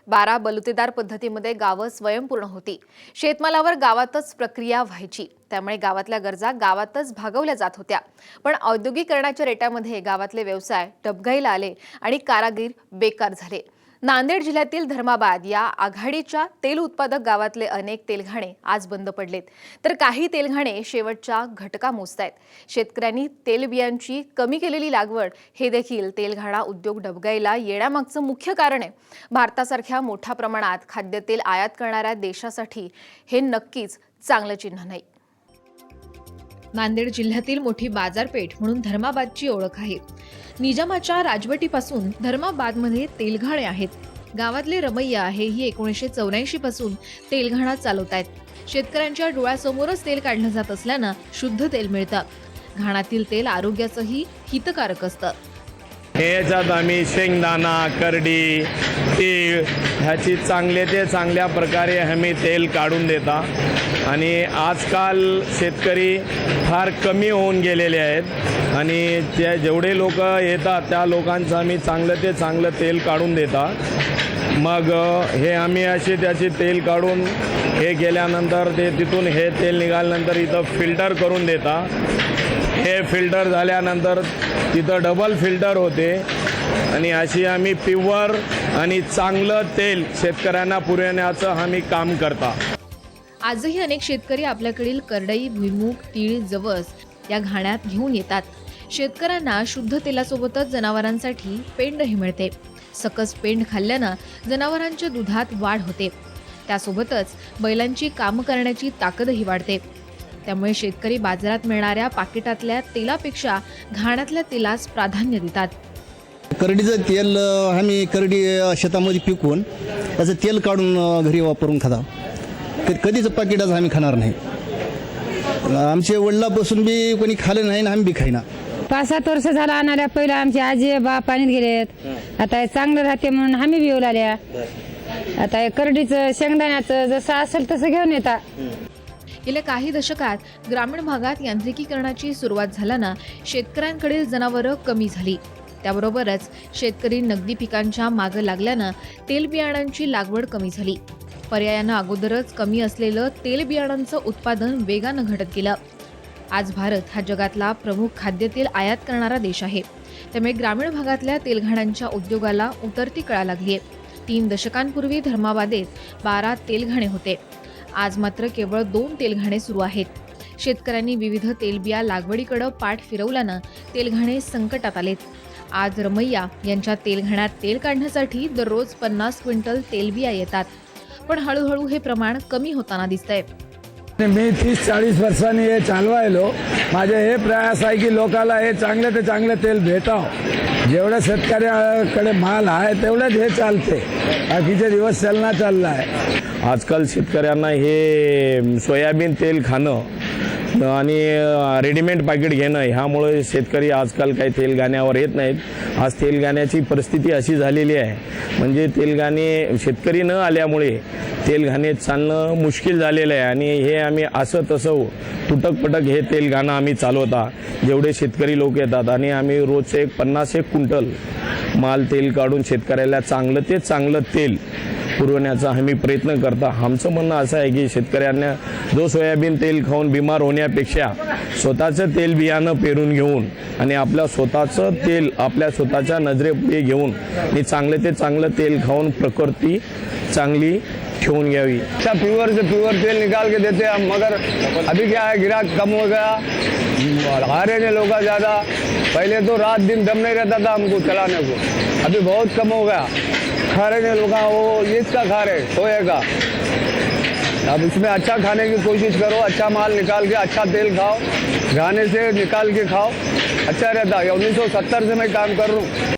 12 बलुतेदार पद्धतीमध्ये गावं स्वयंपूर्ण होती। शेतमालावर गावातच प्रक्रिया व्हायची, त्यामुळे गावातल्या गरजा गावातच भागवल्या जात होत्या। पण औद्योगिकरणाच्या रेट्यामध्ये गावातले व्यवसाय डबघाईला आले आणि कारागीर बेकार झाले। नांदेड जिल्ह्यातील धर्माबाद या आघाडीच्या तेल उत्पादक गावातले अनेक तेलघाणे आज बंद पडलेत, तर काही तेलघाणे शेवटच्या घटका मोजतायत। शेतकऱ्यांनी तेलबियांची कमी केलेली लागवड हे देखील तेलघाणा उद्योग डबघाईला येण्यामागचं मुख्य कारण आहे। भारतासारख्या मोठ्या प्रमाणात खाद्यतेल आयात करणाऱ्या देशासाठी हे नक्कीच चांगलं चिन्ह नाही। नांदेड जिल्ह्यातील मोठी बाजारपेठ म्हणून धर्माबादची ओळख आहे। निजामाच्या राजवटीपासून धर्माबादमध्ये तेलघाणे आहेत। गावातले रमैया हेही 1984 पासून तेलघाणा चालवतायत। शेतकऱ्यांच्या डोळ्यासमोरच तेल काढलं जात असल्यानं शुद्ध तेल मिळतं। घाणातील तेल आरोग्याचंही हितकारक असतं। याच्यात आम्ही शेंगदाणा, करडी, तीळ ह्याची चांगले ते चांगल्या प्रकारे आम्ही तेल काढून देता आणि आजकाल शेतकरी फार कमी होऊन गेलेले आहेत आणि ते जेवढे लोक येतात त्या लोकांचं आम्ही चांगलं ते चांगलं तेल काढून देता। मग हे आम्ही असे त्याचे तेल काढून हे केल्यानंतर ते तिथून हे तेल निघाल्यानंतर इथं फिल्टर करून देता। हे फिल्टर झाल्यानंतर तिथं डबल फिल्टर होते आणि अशी आम्ही प्युअर आणि चांगलं तेल शेतकऱ्यांना पुरवण्याचं आम्ही काम करता। आजही अनेक शेतकरी आपल्याकडील करडई, भुईमूग, तीळ, जवस या घाण्यात घेऊन येतात। शेतकऱ्यांना शुद्ध तेलासोबतच जनावरांसाठी पेंडही मिळते। सकस पेंड खाल्ल्यानं जनावरांच्या दुधात वाढ होते, त्यासोबतच बैलांची कामं करण्याची ताकदही वाढते। त्यामुळे शेतकरी बाजारात मिळणाऱ्या पाकिटातल्या तेलापेक्षा घाण्यातल्या तेलास प्राधान्य देतात। करडीचं तेल आम्ही करडी शेतामध्ये पिकवून त्याचं तेल काढून घरी वापरून खाता। कधीच पाकिटाचं आम्ही खाणार नाही। आमचे वडिलापासून बी कोणी खाल्लं नाही आणि आम्ही बी खाईना। 5-7 वर्ष झाला आणाल्या। पहिलं आमचे आजी बा पाणीत गेलेत, आता हे चांगलं राहते म्हणून आम्ही बी येऊ लागल्या। आता हे करडीचं शेंगदाण्याचं जसं असेल तसं घेऊन येता। गेल्या काही दशकात ग्रामीण भागात यांत्रिकीकरणाची सुरुवात झाल्यानं शेतकऱ्यांकडील जनावरं कमी झाली। त्याबरोबरच शेतकरी नगदी पिकांच्या मागं लागल्यानं तेलबियाणांची लागवड कमी झाली। पर्यायानं अगोदरच कमी असलेलं तेलबियाणांचं उत्पादन वेगानं घटत गेलं। आज भारत हा जगातला प्रमुख खाद्यतेल आयात करणारा देश आहे, त्यामुळे ग्रामीण भागातल्या तेलघाण्यांच्या उद्योगाला उतरती कळा लागली आहे। 3 दशकांपूर्वी धर्माबादेत 12 तेलघाणे होते, आज मात्र केवळ 2 तेलघाणे सुरू आहेत। शेतकऱ्यांनी विविध तेलबिया लागवडीकडे पाठ फिरवल्यानं तेलघाणे संकटात आलेत। आज रमैया यांच्या तेलघाण्यात तेल काढण्यासाठी दररोज 50 क्विंटल तेलबिया येतात, पण हळूहळू हे प्रमाण कमी होताना दिसतंय। मी 30-40 वर्षांनी हे चालवायलो। माझे हे प्रयास आहे की लोकांना हे चांगले ते चांगले तेल भेटावं। जेवढं शेतकऱ्याकडे माल आहे तेवढंच हे चालते, बाकीचे दिवस चालना चालला आहे। आजकाल शेतकऱ्यांना हे सोयाबीन तेल खाणं आणि रेडीमेड पॅकेट घेणं ह्यामुळे शेतकरी आजकाल काही तेलघाण्यावर येत नाहीत। आज तेलघाण्याची परिस्थिती अशी झालेली आहे, म्हणजे तेलघाणे शेतकरी न आल्यामुळे तेलघाणे चालणं मुश्किल झालेलं आहे आणि हे आम्ही असं तसं तुटक हे तेलघाणं आम्ही चालवता। जेवढे शेतकरी लोक येतात आणि आम्ही रोजचे 50-1 क्विंटल माल तेल काढून शेतकऱ्याला चांगलं ते चांगलं तेल पुरवण्याचा आम्ही प्रयत्न करता। आमचं म्हणणं असं आहे की शेतकऱ्यांना जो सोयाबीन तेल खाऊन बिमार होण्यापेक्षा स्वतःचं तेल बियाणं पेरून घेऊन आणि आपल्या स्वतःचं तेल आपल्या स्वतःच्या नजरेपुढे घेऊन आणि चांगले ते चांगलं तेल खाऊन प्रकृती चांगली ठेवून घ्यावी। अच्छा प्योर से प्योर तेल निकाल के देते हम, मगर अभी क्या है ग्राहक कम हो गया, आ रहे हैं लोग ज़्यादा। पहले तो रात दिन दम नहीं रहता था हमको चलाने को, अभी बहुत कम हो गया। खा रहे हैं लोग वो इसका खा रहे सोए का। अब इसमें अच्छा खाने की कोशिश करो, अच्छा माल निकाल के अच्छा तेल खाओ, घाने से निकाल के खाओ, अच्छा रहता है। 1970 से मैं काम कर रहा हूँ।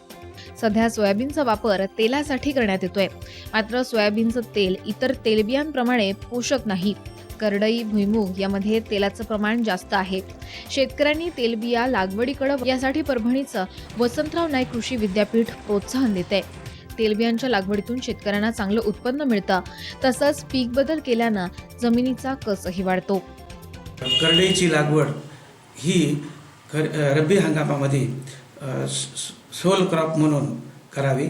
सध्या सोयाबीनचा वापर तेलासाठी करण्यात येतोय, मात्र सोयाबीनचं तेल इतर तेलबियांप्रमाणे पोषक नाही। करडई, भुईमूग यामध्ये तेलाचं प्रमाण जास्त आहे। शेतकऱ्यांनी तेलबिया लागवडीकडे यासाठी परभणीचं वसंतराव नाईक कृषी विद्यापीठ प्रोत्साहन देते। तेलबियांच्या लागवडीतून शेतकऱ्यांना चांगलं उत्पन्न मिळतं, तसंच पीक बदल केल्यानं जमिनीचा कसही वाढतो। करडईची लागवड ही रब्बी हंगामामध्ये सोल क्रॉप म्हणून करावी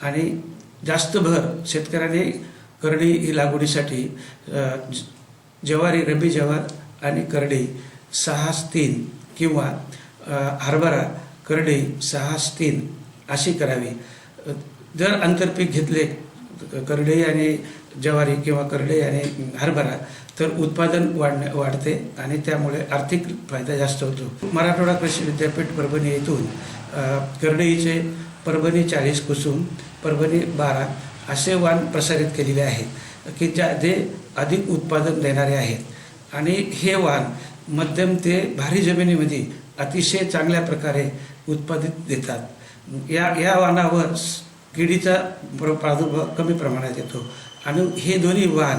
आणि जास्त भर शेतकऱ्याने करडी ही लागवडीसाठी ज्वारी, रब्बी ज्वार आणि करडी 6-3 किंवा हरभरा करडी 6-3 अशी करावी. जर आंतरपीक घेतले करडई आणि ज्वारी किंवा करडई आणि हरभरा तर उत्पादन वाढते आणि त्यामुळे आर्थिक फायदा जास्त होतो. मराठवाडा कृषी विद्यापीठ परभणी येथून करडईचे परभणी 40 कुसुम, परभणी 12 असे वाण प्रसारित केलेले आहेत की जे अधिक उत्पादन देणारे आहेत आणि हे वाण मध्यम ते भारी जमिनीमध्ये अतिशय चांगल्या प्रकारे उत्पादित देतात. या वाणावर किडीचा प्रादुर्भाव कमी प्रमाणात येतो आणि हे दोन्ही वाण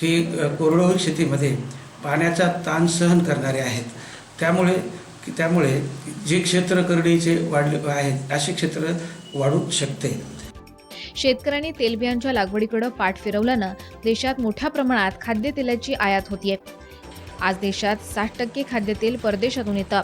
की कोरडवाहू शेतीमध्ये पाण्याचा ताण सहन करणारे आहेत. त्यामुळे जे क्षेत्र करडीचे वाढले आहेत असे क्षेत्र वाढू शकते. शेतकऱ्यांनी तेलबियांच्या लागवडीकडे पाठ फिरवल्यानं देशात मोठ्या प्रमाणात खाद्यतेलाची आयात होतीये. आज देशात 60% खाद्यतेल परदेशातून येतं.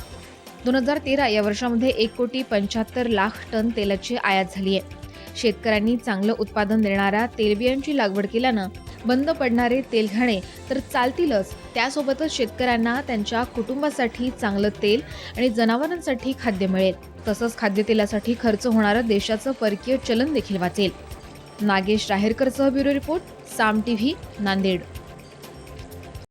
2013 या वर्षामध्ये 1,75,00,000 टन तेलाची आयात झाली आहे. शेतकऱ्यांनी चांगलं उत्पादन देणाऱ्या तेलबियांची लागवड केल्यानं बंद पडणारे तेलघाणे तर चालतीलच, त्यासोबतच शेतकऱ्यांना त्यांच्या कुटुंबासाठी चांगलं तेल आणि जनावरांसाठी खाद्य मिळेल. तसंच खाद्यतेलासाठी खर्च होणारं देशाचं परकीय चलन देखील वाचेल. नागेश राहेरकरसह ब्युरो रिपोर्ट, साम टीव्ही, नांदेड.